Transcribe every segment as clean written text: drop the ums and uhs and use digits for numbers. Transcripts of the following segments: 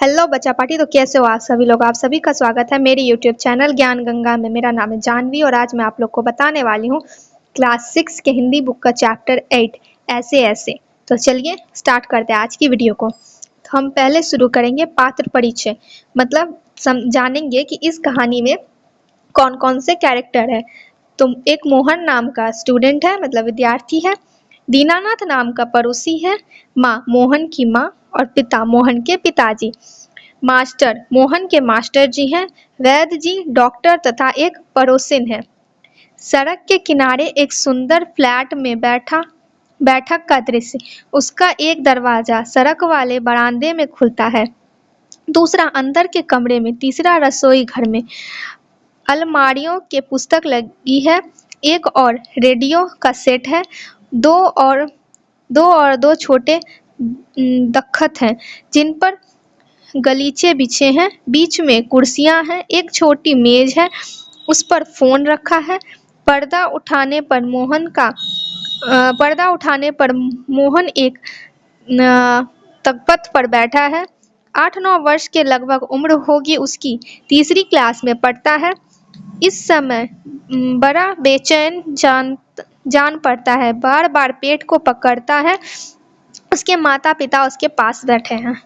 Hello बच्चा party. तो कैसे हो आप सभी लोग। आप सभी का स्वागत है मेरे यूट्यूब चैनल ज्ञान गंगा में। मेरा नाम है जानवी और आज मैं आप लोग को बताने वाली हूँ क्लास 6 के हिंदी बुक का चैप्टर 8 ऐसे ऐसे। तो चलिए स्टार्ट करते हैं आज की वीडियो को। तो हम पहले शुरू करेंगे पात्र परिचय, मतलब जानेंगे कि इस कहानी में कौन कौन से कैरेक्टर है। तो एक मोहन नाम का स्टूडेंट है, मतलब विद्यार्थी है। दीनानाथ नाम का पड़ोसी है। माँ मोहन की माँ और पिता मोहन के पिताजी। मास्टर मोहन के मास्टर जी हैं। वैद्य जी डॉक्टर तथा एक पड़ोसिन है। सड़क के किनारे एक सुंदर फ्लैट में बैठक का दृश्य। उसका एक दरवाजा सड़क वाले बरामदे में खुलता है, दूसरा अंदर के कमरे में, तीसरा रसोई घर में। अलमारियों के पुस्तक लगी है, एक और रेडियो का सेट है, दो छोटे दख्खत हैं जिन पर गलीचे बिछे हैं। बीच में कुर्सियां हैं, एक छोटी मेज है, उस पर फोन रखा है। पर्दा उठाने पर मोहन एक तख्त पर बैठा है। 8-9 वर्ष के लगभग उम्र होगी उसकी, तीसरी क्लास में पढ़ता है। इस समय बड़ा बेचैन जान पड़ता है, बार बार पेट को पकड़ता है। उसके माता पिता उसके पास बैठे हैं।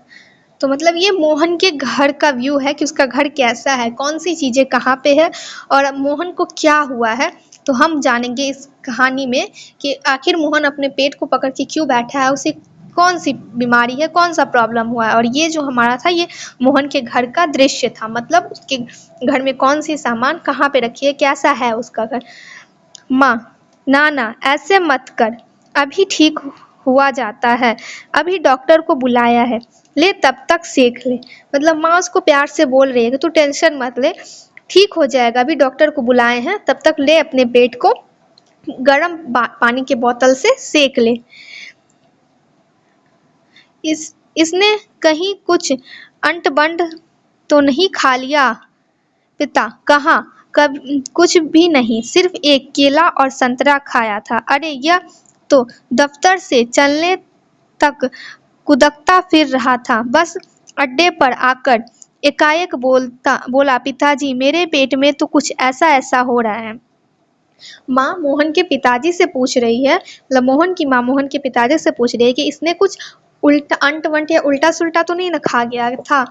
तो मतलब ये मोहन के घर का व्यू है कि उसका घर कैसा है, कौन सी चीजें कहाँ पे है और मोहन को क्या हुआ है। तो हम जानेंगे इस कहानी में कि आखिर मोहन अपने पेट को पकड़ के क्यों बैठा है, उसे कौन सी बीमारी है, कौन सा प्रॉब्लम हुआ है। और ये जो हमारा था ये मोहन के घर का दृश्य था, मतलब उसके घर में कौन सी सामान कहाँ पे रखी है, कैसा है उसका घर। माँ, ना ऐसे मत कर, अभी ठीक हुआ जाता है, अभी डॉक्टर को बुलाया है, ले तब तक सेक ले। मतलब माँ उसको प्यार से बोल रही है कि तू टेंशन मत ले, ठीक हो जाएगा, अभी डॉक्टर को बुलाए हैं, तब तक ले अपने पेट को गर्म पानी के बोतल से सेक ले। इसने कहीं कुछ अंट बंट तो नहीं खा लिया? पिता, कहाँ, कब कुछ भी नहीं, सिर्फ एक केला और संतरा खाया था। अरे यह तो दफ्तर से चलने तक कुदकता फिर रहा था, बस अड्डे पर आकर एकाएक बोला, पिताजी मेरे पेट में तो कुछ ऐसा ऐसा हो रहा है। माँ मोहन के पिताजी से पूछ रही है, मतलब मोहन की माँ मोहन के पिताजी से पूछ रही है कि इसने कुछ उल्टा अंट वंट या उल्टा सुल्टा तो नहीं ना खा गया था।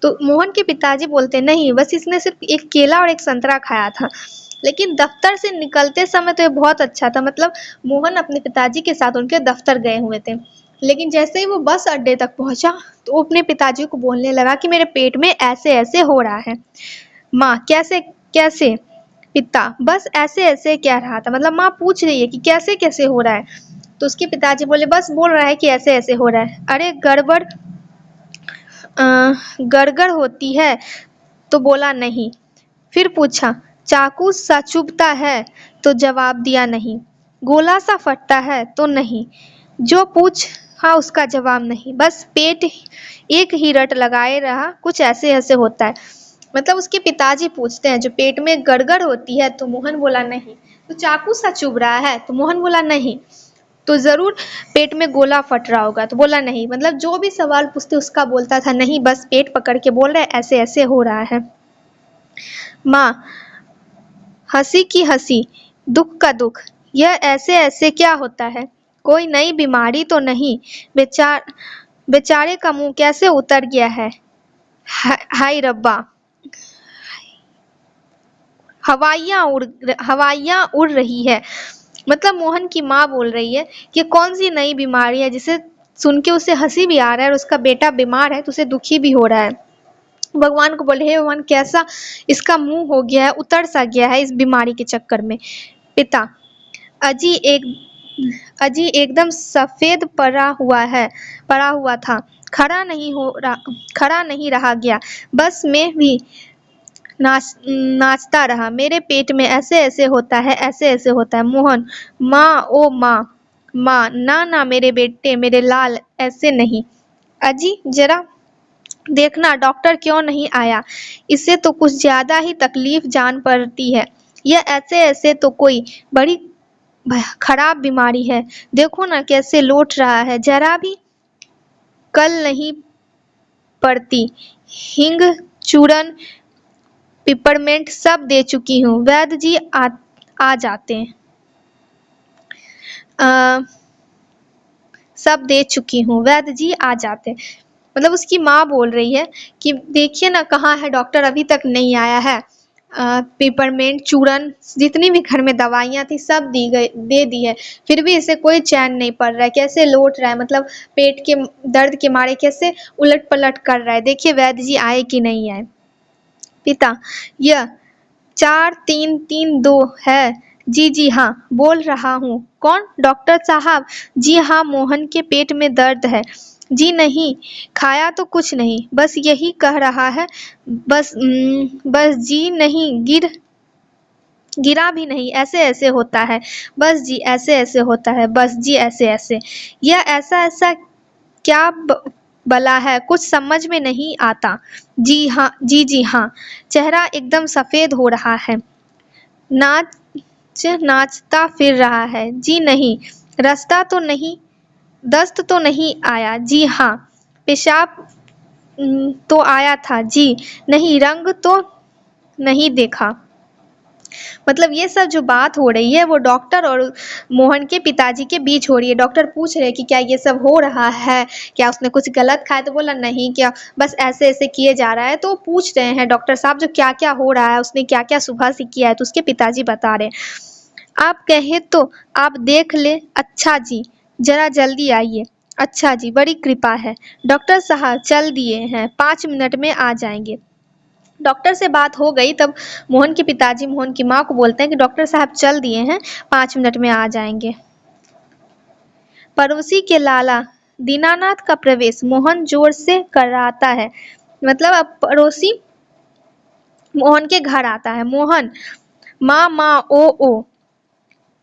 तो मोहन के पिताजी बोलते नहीं, बस इसने सिर्फ एक केला और एक संतरा खाया था। लेकिन दफ्तर से निकलते समय तो ये बहुत अच्छा था, मतलब मोहन अपने पिताजी के साथ उनके दफ्तर गए हुए थे। लेकिन जैसे ही वो बस अड्डे तक पहुंचा तो वो अपने पिताजी को बोलने लगा कि मेरे पेट में ऐसे ऐसे हो रहा है। माँ, कैसे कैसे? पिता, बस ऐसे ऐसे कह रहा था, मतलब माँ पूछ रही है कि कैसे कैसे हो रहा है। तो उसके पिताजी बोले, बस बोल रहा है कि ऐसे ऐसे हो रहा है। अरे गड़बड़ होती है? तो बोला नहीं। फिर पूछा, चाकू सा चुभता है? तो जवाब दिया नहीं। गोला सा फटता है? तो नहीं। जो पूछा उसका जवाब नहीं, बस पेट एक ही रट लगाए रहा, कुछ ऐसे ऐसे होता है। मतलब उसके पिताजी पूछते हैं जो पेट में गड़गड़ होती है? तो मोहन बोला नहीं। तो चाकू सा चुभ रहा है? तो मोहन बोला नहीं। तो जरूर पेट में गोला फट रहा होगा? तो बोला नहीं। मतलब जो भी सवाल पूछते उसका बोलता था नहीं, बस पेट पकड़ के बोल रहा है ऐसे ऐसे हो रहा है। माँ, हंसी की हंसी, दुख का दुख, यह ऐसे ऐसे क्या होता है? कोई नई बीमारी तो नहीं? बेचारे का मुंह कैसे उतर गया है। हाय रब्बा, हवाइयाँ उड़ रही है। मतलब मोहन की माँ बोल रही है कि कौन सी नई बीमारी है जिसे सुन के उसे हंसी भी आ रहा है और उसका बेटा बीमार है तो उसे दुखी भी हो रहा है। भगवान को बोले, हे भगवान, कैसा इसका मुंह हो गया है, उतर सा गया है इस बीमारी के चक्कर में। पिता, अजी एकदम सफेद पड़ा हुआ था, खड़ा नहीं रहा गया, बस मैं भी नाचता रहा। मेरे पेट में ऐसे ऐसे होता है, ऐसे ऐसे होता है। मोहन, माँ, ओ माँ, ना मेरे बेटे, मेरे लाल, ऐसे नहीं। अजी जरा देखना डॉक्टर क्यों नहीं आया, इससे तो कुछ ज्यादा ही तकलीफ जान पड़ती है। यह ऐसे ऐसे तो कोई बड़ी खराब बीमारी है, देखो ना कैसे लौट रहा है, जरा भी कल नहीं पड़ती। हींग, चूरन, पिपरमेंट सब दे चुकी हूँ। वैद्य जी आ जाते हैं। सब दे चुकी हूँ, वैद्य जी आ जाते हैं। मतलब उसकी माँ बोल रही है कि देखिए ना कहाँ है डॉक्टर, अभी तक नहीं आया है। पिपरमेंट, चूरन, जितनी भी घर में दवाइयाँ थी सब दे दी है, फिर भी इसे कोई चैन नहीं पड़ रहा है। कैसे लौट रहा है, मतलब पेट के दर्द के मारे कैसे उलट पलट कर रहा है। देखिए वैद्य जी आए कि नहीं आए। पिता, यह 4332 है। जी जी हाँ, बोल रहा हूँ। कौन? डॉक्टर साहब? जी हाँ, मोहन के पेट में दर्द है। जी नहीं, खाया तो कुछ नहीं, बस यही कह रहा है। बस जी नहीं, गिरा भी नहीं, ऐसे ऐसे होता है। बस जी ऐसे ऐसे होता है, बस जी ऐसे ऐसे। यह ऐसा ऐसा क्या भला है, कुछ समझ में नहीं आता। जी हाँ, जी जी हाँ। चेहरा एकदम सफेद हो रहा है। नाचता फिर रहा है। जी नहीं, रास्ता तो नहीं, दस्त तो नहीं आया। जी हाँ, पेशाब तो आया था। जी नहीं, रंग तो नहीं देखा। मतलब ये सब जो बात हो रही है वो डॉक्टर और मोहन के पिताजी के बीच हो रही है। डॉक्टर पूछ रहे हैं कि क्या ये सब हो रहा है, क्या उसने कुछ गलत खाया, तो बोला नहीं, क्या बस ऐसे ऐसे किए जा रहा है। तो पूछ रहे हैं डॉक्टर साहब जो क्या क्या हो रहा है, उसने क्या क्या सुबह से किया है। तो उसके पिताजी बता रहे हैं। आप कहे तो आप देख ले। अच्छा जी, जरा जल्दी आइए। अच्छा जी, बड़ी कृपा है। डॉक्टर साहब चल दिए हैं, 5 मिनट में आ जाएंगे। डॉक्टर से बात हो गई तब मोहन के पिताजी मोहन की माँ को बोलते हैं कि डॉक्टर साहब चल दिए हैं, 5 मिनट में आ जाएंगे। पड़ोसी के लाला दीनानाथ का प्रवेश मोहन जोर से कराता है। मतलब अब पड़ोसी मोहन के घर आता है। मोहन, माँ माँ ओ।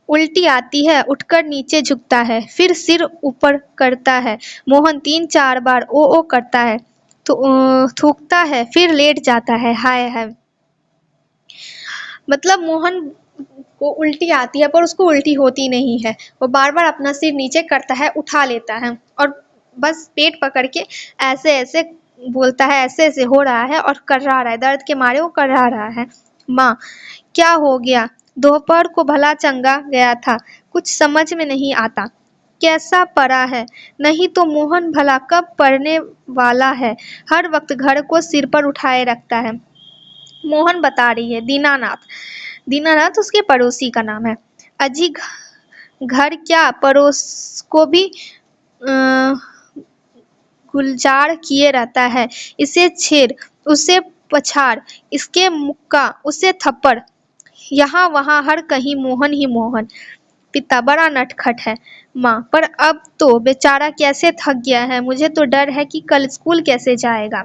उल्टी आती है, उठकर नीचे झुकता है, फिर सिर ऊपर करता है। मोहन 3-4 बार ओ करता है, तो थूकता है, फिर लेट जाता है। हाय हाय। मतलब मोहन को उल्टी आती है पर उसको उल्टी होती नहीं है। वो बार बार अपना सिर नीचे करता है, उठा लेता है और बस पेट पकड़ के ऐसे ऐसे बोलता है, ऐसे ऐसे हो रहा है और कर्रा रहा है, दर्द के मारे वो कर्रा रहा है। माँ, क्या हो गया? दोपहर को भला चंगा गया था, कुछ समझ में नहीं आता। कैसा पड़ा है? नहीं तो मोहन भला कब पढ़ने वाला है, हर वक्त घर को सिर पर उठाए रखता है। मोहन बता रही है। दीनानाथ, दीनानाथ उसके पड़ोसी का नाम है। अजी, घर क्या पड़ोस को भी गुलजार किए रहता है। इसे छेड़, उसे पछाड़, इसके मुक्का, उसे थप्पड़, यहाँ वहाँ हर कहीं मोहन ही मोहन। पिता, बड़ा नटखट है। माँ, पर अब तो बेचारा कैसे थक गया है, मुझे तो डर है कि कल स्कूल कैसे जाएगा।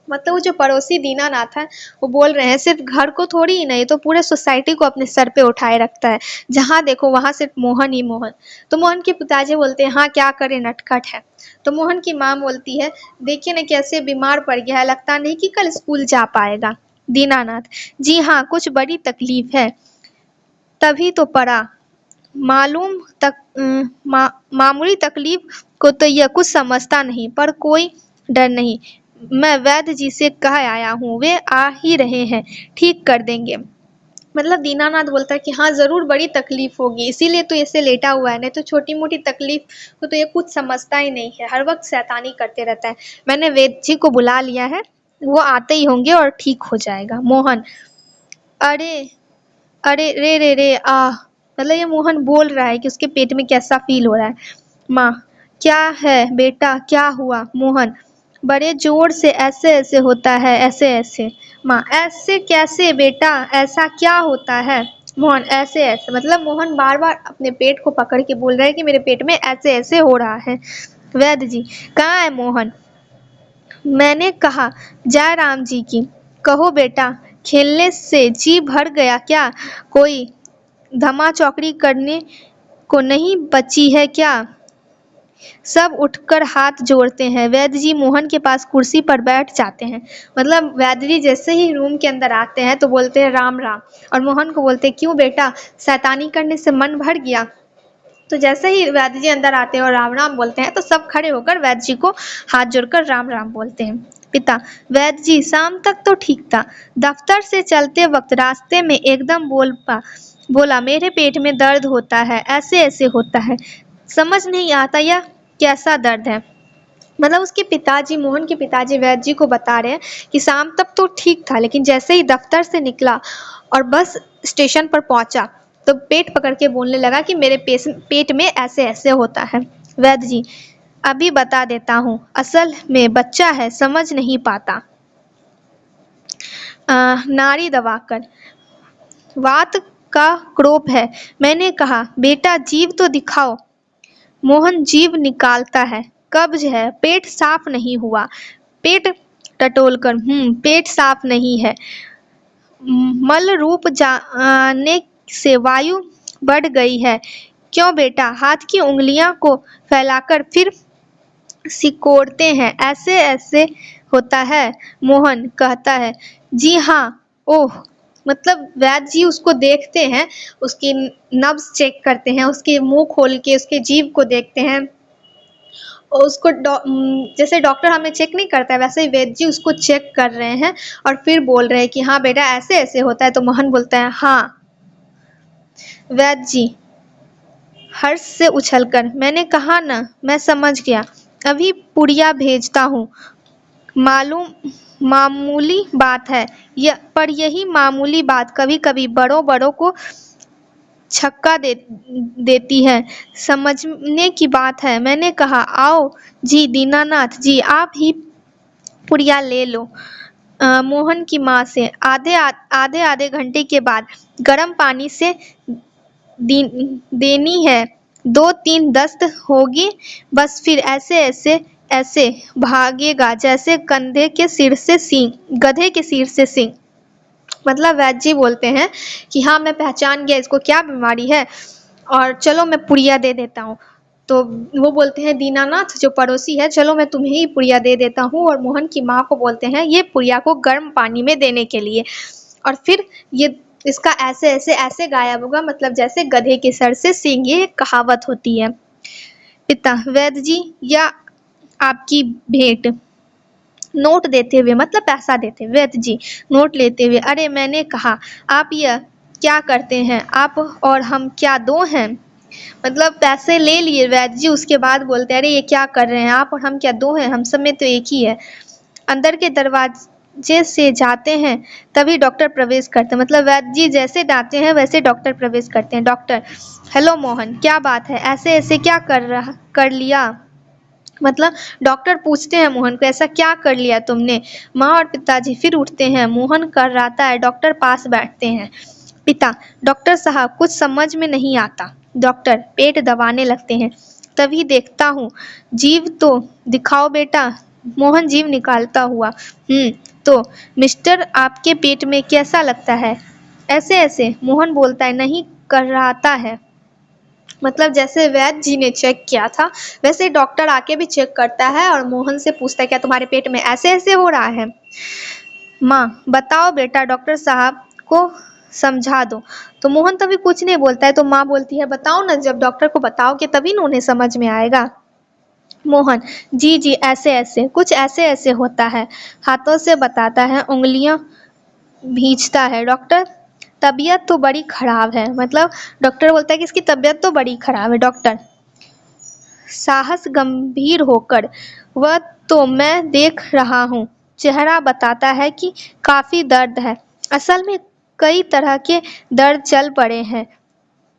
मतलब वो जो पड़ोसी दीनानाथ है वो बोल रहे हैं सिर्फ घर को थोड़ी ही नहीं तो पूरे सोसाइटी को अपने सर पे उठाए रखता है, जहाँ देखो वहाँ सिर्फ मोहन ही मोहन। तो मोहन के पिताजी बोलते हैं हाँ क्या करे, नटखट है। तो मोहन की माँ बोलती है देखिए ना कैसे बीमार पड़ गया है, लगता नहीं कि कल स्कूल जा पाएगा। दीनानाथ, जी हाँ, कुछ बड़ी तकलीफ है, तभी तो पड़ा। मालूम मामूली तकलीफ को तो यह कुछ समझता नहीं, पर कोई डर नहीं, मैं वैद्य जी से कह आया हूँ, वे आ ही रहे हैं, ठीक कर देंगे। मतलब दीनानाथ बोलता है कि हाँ जरूर बड़ी तकलीफ होगी, इसीलिए तो ऐसे लेटा हुआ है, नहीं तो छोटी मोटी तकलीफ को तो ये कुछ समझता ही नहीं है, हर वक्त शैतानी करते रहता है। मैंने वैद्य जी को बुला लिया है, वो आते ही होंगे और ठीक हो जाएगा। मोहन, अरे अरे रे रे रे आ। मतलब ये मोहन बोल रहा है कि उसके पेट में कैसा फील हो रहा है। माँ, क्या है बेटा, क्या हुआ? मोहन, बड़े जोर से ऐसे ऐसे होता है, ऐसे ऐसे। माँ, ऐसे कैसे बेटा, ऐसा क्या होता है? मोहन, ऐसे ऐसे। मतलब मोहन बार बार अपने पेट को पकड़ के बोल रहा है कि मेरे पेट में ऐसे ऐसे हो रहा है। वैद्य जी, कहाँ है मोहन? मैंने कहा जय राम जी की। कहो बेटा, खेलने से जी भर गया क्या? कोई धमा चौकड़ी करने को नहीं बची है क्या? सब उठकर हाथ जोड़ते हैं। वैद्य जी मोहन के पास कुर्सी पर बैठ जाते हैं। मतलब वैद्य जी जैसे ही रूम के अंदर आते हैं तो बोलते हैं राम राम, और मोहन को बोलते हैं क्यों बेटा, शैतानी करने से मन भर गया? तो जैसे ही वैद्य जी अंदर आते हैं और राम राम बोलते हैं तो सब खड़े होकर वैद्य जी को हाथ जोड़कर राम राम बोलते हैं। पिता, वैद्य जी शाम तक तो ठीक था, दफ्तर से चलते वक्त रास्ते में एकदम बोला मेरे पेट में दर्द होता है, ऐसे ऐसे होता है, समझ नहीं आता यह कैसा दर्द है। मतलब उसके पिताजी, मोहन के पिताजी वैद्य जी को बता रहे हैं कि शाम तक तो ठीक था, लेकिन जैसे ही दफ्तर से निकला और बस स्टेशन पर पहुंचा तो पेट पकड़ के बोलने लगा कि मेरे पेट में ऐसे ऐसे होता है। वैद्य जी, अभी बता देता हूँ, असल में बच्चा है, समझ नहीं पाता। नाड़ी दबाकर, वात का क्रोप है। मैंने कहा बेटा जीभ तो दिखाओ। मोहन जीभ निकालता है। कब्ज है, पेट साफ नहीं हुआ। पेट टटोलकर, पेट साफ नहीं है। मल रूप जाने से वायु बढ़ गई है। क्यों बेटा? हाथ की उंगलियां को फैलाकर फिर सिकोड़ते हैं, ऐसे ऐसे होता है। मोहन कहता है जी हाँ। ओह, मतलब वैद्य जी उसको देखते हैं, उसकी नब्ज चेक करते हैं, उसके मुंह खोल के उसके जीभ को देखते हैं और उसको जैसे डॉक्टर हमें चेक नहीं करता है वैसे ही वैद्य जी उसको चेक कर रहे हैं और फिर बोल रहे हैं कि हाँ बेटा ऐसे ऐसे होता है। तो मोहन बोलता है हाँ। वैद्य जी हर्ष से उछलकर, मैंने कहा ना, मैं समझ गया, अभी पुड़िया भेजता हूँ। मामूली बात है, पर यही मामूली बात कभी कभी बड़ों बड़ों को छक्का देती है। समझने की बात है। मैंने कहा आओ जी दीनानाथ जी, आप ही पुड़िया ले लो मोहन की माँ से। आधे आधे आधे घंटे के बाद गर्म पानी से देनी है। 2-3 दस्त होगी, बस फिर ऐसे ऐसे ऐसे भागेगा जैसे गधे के सिर से सींग। मतलब वैद्य जी बोलते हैं कि हाँ मैं पहचान गया इसको क्या बीमारी है और चलो मैं पुड़िया दे देता हूँ। तो वो बोलते हैं दीनानाथ जो पड़ोसी है, चलो मैं तुम्हें ही पुड़िया दे देता हूँ, और मोहन की माँ को बोलते हैं ये पुड़िया को गर्म पानी में देने के लिए, और फिर ये इसका ऐसे ऐसे ऐसे गायब होगा, मतलब जैसे गधे के सर से सींग, ये कहावत होती है। पिता, वैद्य जी या आपकी भेंट। नोट देते हुए, मतलब पैसा देते हुए, वैद्य जी नोट लेते हुए, अरे मैंने कहा आप यह क्या करते हैं, आप और हम क्या दो हैं? मतलब पैसे ले लिए वैद्य जी, उसके बाद बोलते हैं अरे ये क्या कर रहे हैं आप और हम क्या दो हैं, हम सब में तो एक ही है। अंदर के दरवाजे से जाते हैं तभी डॉक्टर प्रवेश करते हैं। मतलब वैद्य जी जैसे जाते हैं वैसे डॉक्टर प्रवेश करते हैं। डॉक्टर, हेलो मोहन, क्या बात है, ऐसे ऐसे क्या कर लिया? मतलब डॉक्टर पूछते हैं मोहन को ऐसा क्या कर लिया तुमने? माँ और पिताजी फिर उठते हैं, मोहन कराता है, डॉक्टर पास बैठते हैं। पिता, डॉक्टर साहब कुछ समझ में नहीं आता। डॉक्टर पेट दबाने लगते हैं। तभी देखता हूँ, जीभ तो दिखाओ बेटा। मोहन जीभ निकालता हुआ, तो मिस्टर आपके पेट में कैसा लगता है? ऐसे ऐसे, मोहन बोलता है, नहीं कराता है। मतलब जैसे वैद्य जी ने चेक किया था वैसे डॉक्टर आके भी चेक करता है और मोहन से पूछता है क्या तुम्हारे पेट में ऐसे ऐसे हो रहा है? माँ, बताओ बेटा, डॉक्टर साहब को समझा दो। तो मोहन तभी कुछ नहीं बोलता है, तो माँ बोलती है बताओ ना, जब डॉक्टर को बताओगे तभी ना उन्हें समझ में आएगा। मोहन, जी जी ऐसे ऐसे, कुछ ऐसे ऐसे होता है। हाथों से बताता है, उंगलियां भींचता है। डॉक्टर, तबीयत तो बड़ी खराब है। मतलब डॉक्टर बोलता है कि इसकी तबीयत तो बड़ी खराब है। डॉक्टर साहस गंभीर होकर, वह तो मैं देख रहा हूँ। चेहरा बताता है कि काफी दर्द है। असल में कई तरह के दर्द चल पड़े हैं।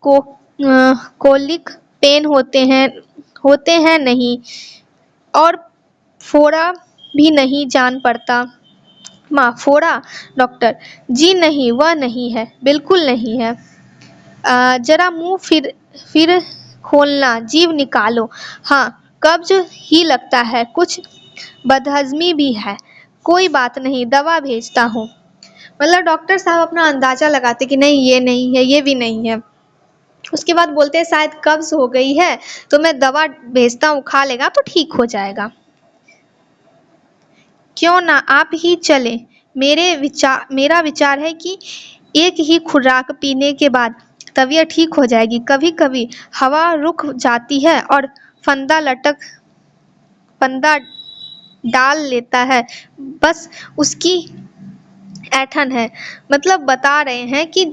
कोलिक पेन होते हैं नहीं, और फोड़ा भी नहीं जान पड़ता। माँ, फोड़ा? डॉक्टर, जी नहीं, वह नहीं है, बिल्कुल नहीं है। जरा मुंह फिर खोलना, जीभ निकालो। हाँ, कब्ज ही लगता है, कुछ बदहजमी भी है। कोई बात नहीं, दवा भेजता हूँ। मतलब डॉक्टर साहब अपना अंदाजा लगाते कि नहीं ये नहीं है, ये भी नहीं है। उसके बाद बोलते हैं शायद कब्ज हो गई है, तो मैं दवा भेजता हूँ, खा लेगा तो ठीक हो जाएगा। क्यों ना आप ही चलें? मेरा विचार है कि एक ही खुराक पीने के बाद तबीयत ठीक हो जाएगी। कभी कभी हवा रुक जाती है और फंदा डाल लेता है, बस उसकी ऐंठन है। मतलब बता रहे हैं कि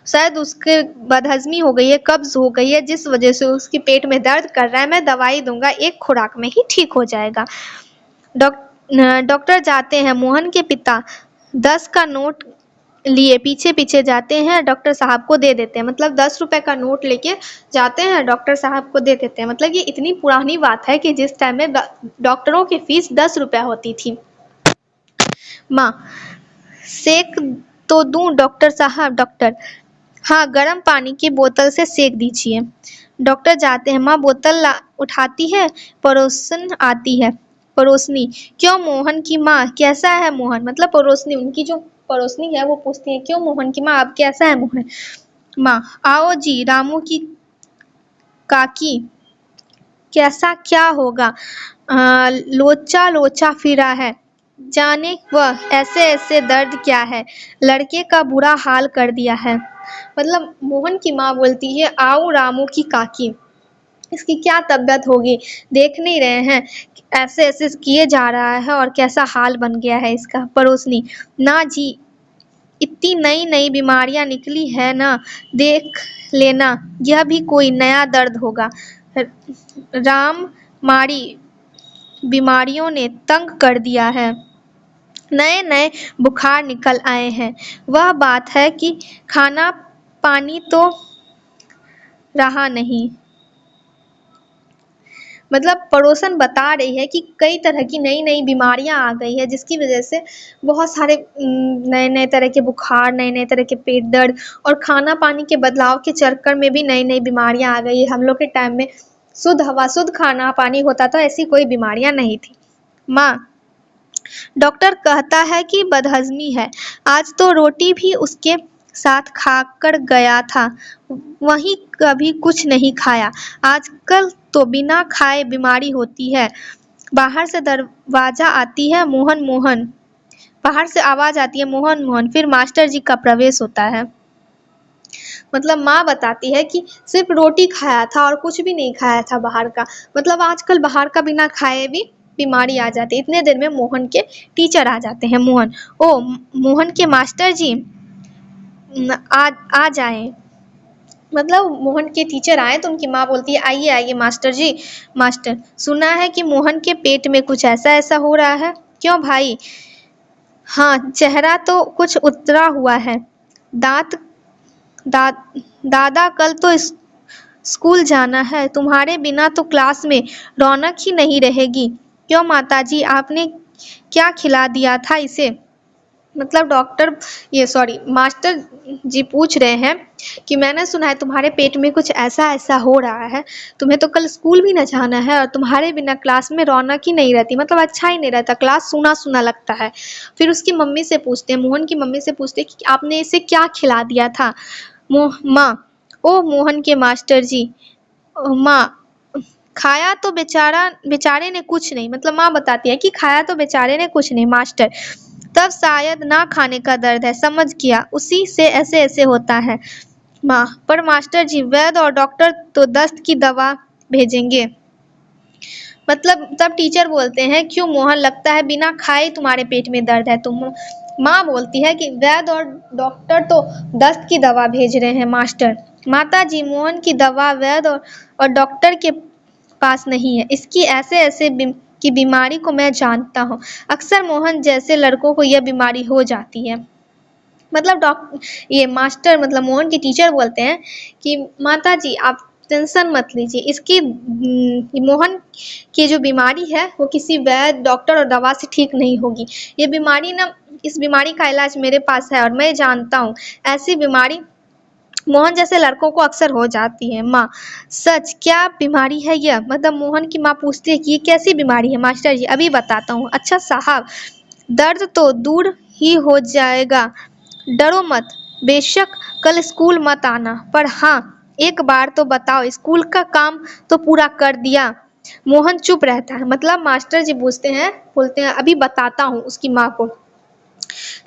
शायद उसके बदहजमी हो गई है, कब्ज हो गई है, जिस वजह से उसके पेट में दर्द कर रहा है। मैं दवाई दूंगा, एक खुराक में ही ठीक हो जाएगा। डॉक्टर जाते हैं। मोहन के पिता 10 का नोट लिए पीछे पीछे जाते हैं, डॉक्टर साहब को दे देते हैं। मतलब 10 रुपए का नोट लेके जाते हैं, डॉक्टर साहब को दे देते हैं। मतलब ये इतनी पुरानी बात है कि जिस टाइम में डॉक्टरों की फीस 10 रुपया होती थी। माँ, सेक तो दूं डॉक्टर साहब? डॉक्टर, हाँ, गर्म पानी की बोतल से सेक दीजिए। डॉक्टर जाते हैं। माँ बोतल उठाती है, पड़ोसन आती है। पड़ोसनी, क्यों मोहन की माँ, कैसा है मोहन? मतलब पड़ोसनी, उनकी जो पड़ोसनी है वो पूछती है, क्यों मोहन की माँ, अब कैसा है मोहन? माँ, आओ जी, रामू की काकी, कैसा क्या होगा? लोचा लोचा फिरा है, जाने वह ऐसे ऐसे दर्द क्या है, लड़के का बुरा हाल कर दिया है। मतलब मोहन की माँ बोलती है, आओ रामू की काकी, इसकी क्या तबीयत होगी, देख नहीं रहे हैं ऐसे ऐसे किए जा रहा है और कैसा हाल बन गया है इसका। पड़ोसनी, ना जी, इतनी नई नई बीमारियां निकली है ना, देख लेना, यह भी कोई नया दर्द होगा। राम मारी बीमारियों ने तंग कर दिया है, नए नए बुखार निकल आए हैं। वह बात है कि खाना पानी तो रहा नहीं। मतलब पड़ोसन बता रही है कि कई तरह की नई नई बीमारियां आ गई है, जिसकी वजह से बहुत सारे नए नए तरह के बुखार, नए नए तरह के पेट दर्द और खाना पानी के बदलाव के चक्कर में भी नई नई बीमारियां आ गई है। हम लोग के टाइम में शुद्ध हवा शुद्ध खाना पानी होता था, ऐसी कोई बीमारियां नहीं थी। माँ, डॉक्टर कहता है कि बदहजमी है, आज तो रोटी भी उसके साथ खाकर गया था, वहीं कभी कुछ नहीं खाया। आजकल तो बिना खाए बीमारी होती है। बाहर से दरवाजा आती है, मोहन मोहन, बाहर से आवाज आती है, मोहन मोहन, फिर मास्टर जी का प्रवेश होता है। मतलब माँ बताती है कि सिर्फ रोटी खाया था और कुछ भी नहीं खाया था बाहर का। मतलब आजकल बाहर का बिना खाए भी बीमारी आ जाती है। इतने देर में मोहन के टीचर आ जाते हैं। मोहन, ओ मोहन के मास्टर जी, आ जाएं। मतलब मोहन के टीचर आए तो उनकी माँ बोलती है, आइए आइए मास्टर जी। मास्टर, सुना है कि मोहन के पेट में कुछ ऐसा ऐसा हो रहा है, क्यों भाई? हाँ, चेहरा तो कुछ उतरा हुआ है, दांत दा, दादा कल तो स्कूल जाना है, तुम्हारे बिना तो क्लास में रौनक ही नहीं रहेगी। क्यों माताजी, आपने क्या खिला दिया था इसे? मतलब मास्टर जी पूछ रहे हैं कि मैंने सुना है तुम्हारे पेट में कुछ ऐसा ऐसा हो रहा है, तुम्हें तो कल स्कूल भी न जाना है और तुम्हारे बिना क्लास में रौनक ही नहीं रहती, मतलब अच्छा ही नहीं रहता, क्लास सूना सूना लगता है। फिर उसकी मम्मी से पूछते हैं, मोहन की मम्मी से पूछते हैं कि आपने इसे क्या खिला दिया था? माँ, ओ मोहन के मास्टर जी, माँ, खाया तो बेचारे ने कुछ नहीं। मतलब माँ बताती है कि खाया तो बेचारे ने कुछ नहीं। मास्टर, तब शायद ना खाने का दर्द है, समझ गया, उसी से ऐसे ऐसे होता है। माँ, पर मास्टर जी, वैद्य और डॉक्टर तो दस्त की दवा भेजेंगे। मतलब तब टीचर बोलते हैं, क्यों मोहन, लगता है बिना खाए तुम्हारे पेट में दर्द है? तुम माँ बोलती है कि वैद्य और डॉक्टर तो दस्त की दवा भेज रहे हैं। मास्टर, माता जी, मोहन की दवा वैद्य और डॉक्टर के पास नहीं है, इसकी ऐसे ऐसे की बीमारी को मैं जानता हूँ, अक्सर मोहन जैसे लड़कों को यह बीमारी हो जाती है। मतलब ये मास्टर, मतलब मोहन के टीचर बोलते हैं कि माता जी आप टेंशन मत लीजिए, इसकी मोहन की जो बीमारी है वो किसी वैद्य, डॉक्टर और दवा से ठीक नहीं होगी। ये बीमारी ना, इस बीमारी का इलाज मेरे पास है और मैं जानता हूँ, ऐसी बीमारी मोहन जैसे लड़कों को अक्सर हो जाती है। माँ, सच? क्या बीमारी है यह? मतलब मोहन की माँ पूछती है कि ये कैसी बीमारी है? मास्टर जी, अभी बताता हूँ। अच्छा साहब, दर्द तो दूर ही हो जाएगा, डरो मत, बेशक कल स्कूल मत आना, पर हाँ एक बार तो बताओ, स्कूल का काम तो पूरा कर दिया? मोहन चुप रहता है। मतलब मास्टर जी बोलते हैं अभी बताता हूँ उसकी माँ को।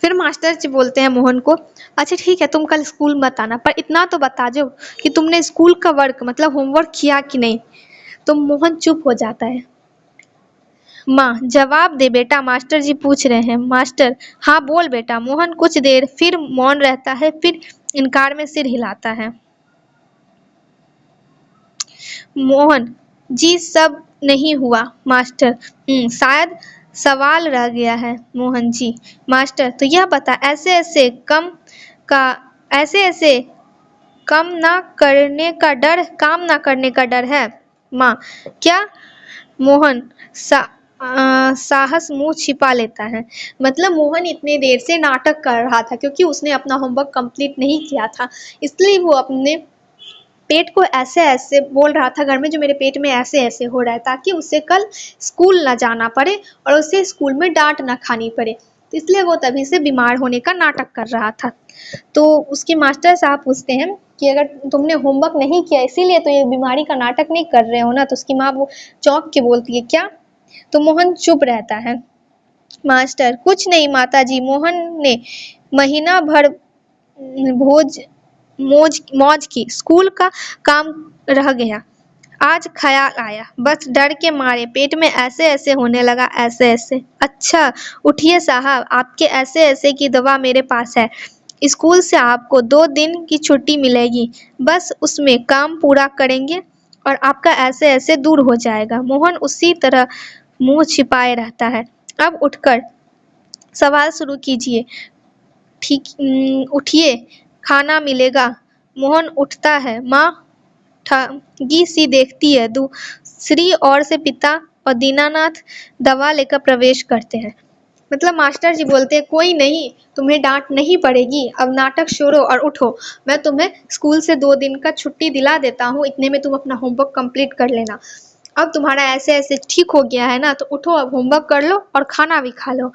फिर मास्टर जी बोलते हैं मोहन को, अच्छा ठीक है तुम कल स्कूल मत आना, पर इतना तो बता दो कि तुमने स्कूल का वर्क मतलब होमवर्क किया कि नहीं। तो मोहन चुप हो जाता है। माँ, जवाब दे बेटा, मास्टर जी पूछ रहे हैं। मास्टर, हाँ बोल बेटा। मोहन कुछ देर फिर मौन रहता है, फिर इनकार में सिर हिलाता है। मोहन, जी सब नहीं हुआ मास्टर। शायद सवाल रह गया है। मोहन जी, मास्टर तो यह बता, का ऐसे ऐसे काम ना करने का डर है। माँ, क्या? मोहन साहस मुंह छिपा लेता है। मतलब मोहन इतने देर से नाटक कर रहा था क्योंकि उसने अपना होमवर्क कंप्लीट नहीं किया था, इसलिए वो अपने पेट को ऐसे ऐसे बोल रहा था, घर में जो मेरे पेट में ऐसे ऐसे हो रहा है, ताकि उसे कल स्कूल ना जाना पड़े और उसे स्कूल में डांट ना खानी पड़े। तो इसलिए वो तभी से बीमार होने का नाटक कर रहा था। तो उसके मास्टर साहब पूछते हैं कि अगर तुमने होमवर्क नहीं किया इसीलिए तो ये बीमारी का नाटक नहीं कर रहे हो ना। तो उसकी माँ वो चौंक के बोलती है, क्या? तो मोहन चुप रहता है। मास्टर, कुछ नहीं माताजी, मोहन ने महीना भर भोज मौज की, स्कूल का काम रह गया, आज ख्याल आया, बस डर के मारे पेट में ऐसे ऐसे होने लगा, ऐसे ऐसे। अच्छा, उठिए साहब, आपके ऐसे ऐसे की दवा मेरे पास है। स्कूल से आपको 2 दिन की छुट्टी मिलेगी, बस उसमें काम पूरा करेंगे और आपका ऐसे ऐसे दूर हो जाएगा। मोहन उसी तरह मुंह छिपाए रहता है। अब उठकर सवाल शुरू कीजिए। ठीक, उठिए, खाना मिलेगा। मोहन उठता है। माँ ठगी सी देखती है। दूसरी ओर से पिता और दीनानाथ दवा लेकर प्रवेश करते हैं। मतलब मास्टर जी बोलते हैं, कोई नहीं, तुम्हें डांट नहीं पड़ेगी, अब नाटक छोड़ो और उठो। मैं तुम्हें स्कूल से 2 दिन का छुट्टी दिला देता हूँ, इतने में तुम अपना होमवर्क कंप्लीट कर लेना। अब तुम्हारा ऐसे ऐसे ठीक हो गया है ना, तो उठो, अब होमवर्क कर लो और खाना भी खा लो।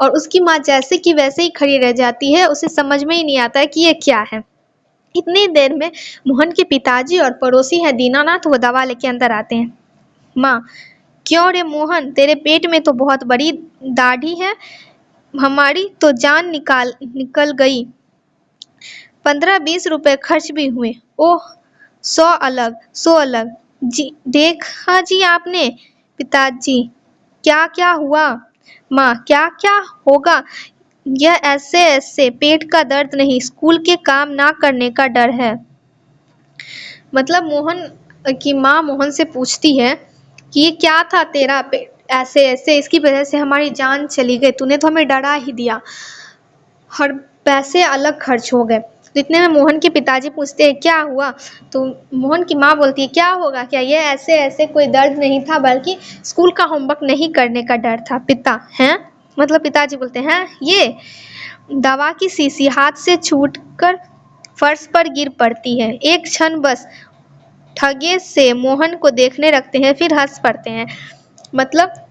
और उसकी माँ जैसे कि वैसे ही खड़ी रह जाती है, उसे समझ में ही नहीं आता है कि ये क्या है। इतनी देर में मोहन के पिताजी और पड़ोसी है दीनानाथ, वो दवा लेके अंदर आते हैं। माँ, क्यों रे मोहन, तेरे पेट में तो बहुत बड़ी दाढ़ी है, हमारी तो जान निकल गई। 15-20 रुपए खर्च भी हुए। ओह, 100 अलग जी। देखा जी आपने? पिताजी, क्या क्या हुआ? माँ, क्या क्या होगा, यह ऐसे ऐसे पेट का दर्द नहीं, स्कूल के काम ना करने का डर है। मतलब मोहन की माँ मोहन से पूछती है कि ये क्या था तेरा पेट ऐसे ऐसे, इसकी वजह से हमारी जान चली गई, तूने तो हमें डरा ही दिया, हर पैसे अलग खर्च हो गए। तो इतने में मोहन के पिताजी पूछते हैं, क्या हुआ? तो मोहन की माँ बोलती है, क्या होगा क्या, ये ऐसे ऐसे कोई दर्द नहीं था, बल्कि स्कूल का होमवर्क नहीं करने का डर था। पिता हैं, मतलब पिताजी बोलते हैं, ये दवा की शीशी हाथ से छूटकर फर्श पर गिर पड़ती है। एक क्षण बस ठगे से मोहन को देखने रखते हैं, फिर हंस पड़ते हैं। मतलब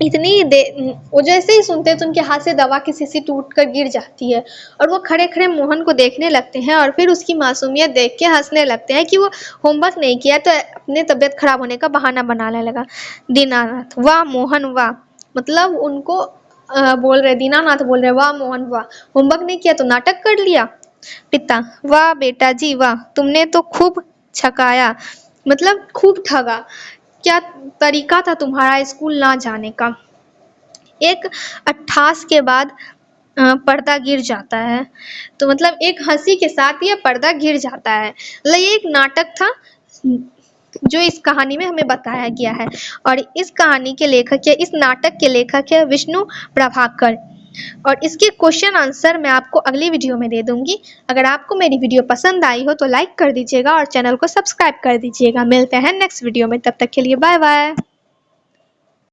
इतनी देर वो जैसे ही सुनते हैं तो उनके हाथ से दवा की शीशी टूट कर गिर जाती है और वो खड़े खड़े मोहन को देखने लगते हैं और फिर उसकी मासूमियत देख के हंसने लगते हैं कि वो होमवर्क नहीं किया तो अपने तबीयत खराब होने का बहाना बनाने लगा। दीनानाथ, वाह मोहन वाह। मतलब उनको बोल रहे, दीनानाथ बोल रहे, वाह मोहन वाह, होमवर्क नहीं किया तो नाटक कर लिया। पिता, वाह बेटा जी वाह, तुमने तो खूब छकाया, मतलब खूब ठगा, क्या तरीका था तुम्हारा स्कूल ना जाने का। एक अट्ठास के बाद पर्दा गिर जाता है। तो मतलब एक हंसी के साथ ये पर्दा गिर जाता है। मतलब ये एक नाटक था जो इस कहानी में हमें बताया गया है और इस कहानी के लेखक या इस नाटक के लेखक है विष्णु प्रभाकर और इसके क्वेश्चन आंसर मैं आपको अगली वीडियो में दे दूंगी। अगर आपको मेरी वीडियो पसंद आई हो तो लाइक कर दीजिएगा और चैनल को सब्सक्राइब कर दीजिएगा। मिलते हैं नेक्स्ट वीडियो में, तब तक के लिए बाय बाय।